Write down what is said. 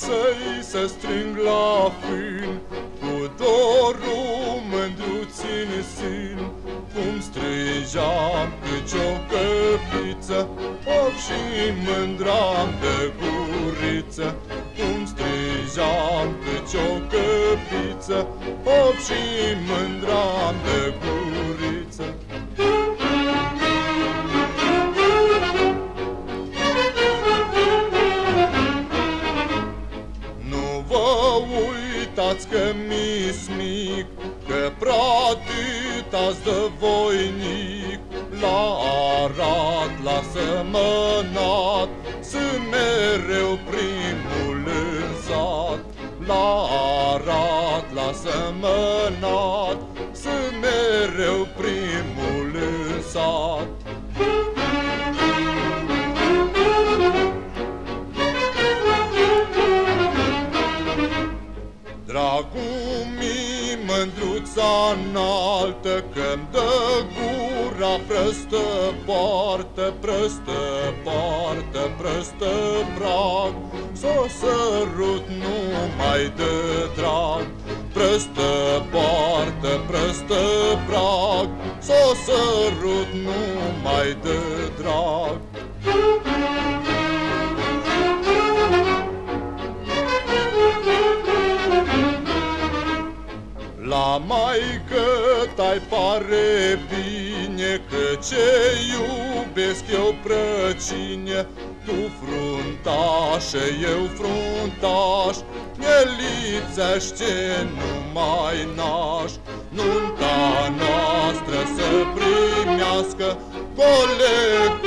săi se strâng la fân, cu dorul mândruț-n sân, cum strâgeam câci o căpiță, op și mândram de guriță. Cum strâgeam câci o căpiță, op și mândram de guriță. Uitați că mi-s mic, că pratât-ați dă voinic. La arat, la sămănat, sunt mereu primul în sat. La arat, la sămănat, sunt mereu primul în sat. Dragul mi mândruța înaltă, că-mi dă gura prăstă poartă, prăstă poartă, prăstă prag, s-o sărut numai de drag. Prăstă poartă, prăstă prag, s-o sărut numai de drag. La maică tai pare bine, că ce iubesc eu prăcine. Tu fruntașă, eu fruntaș, nelițește numai naș. Nunta noastră să primească coleg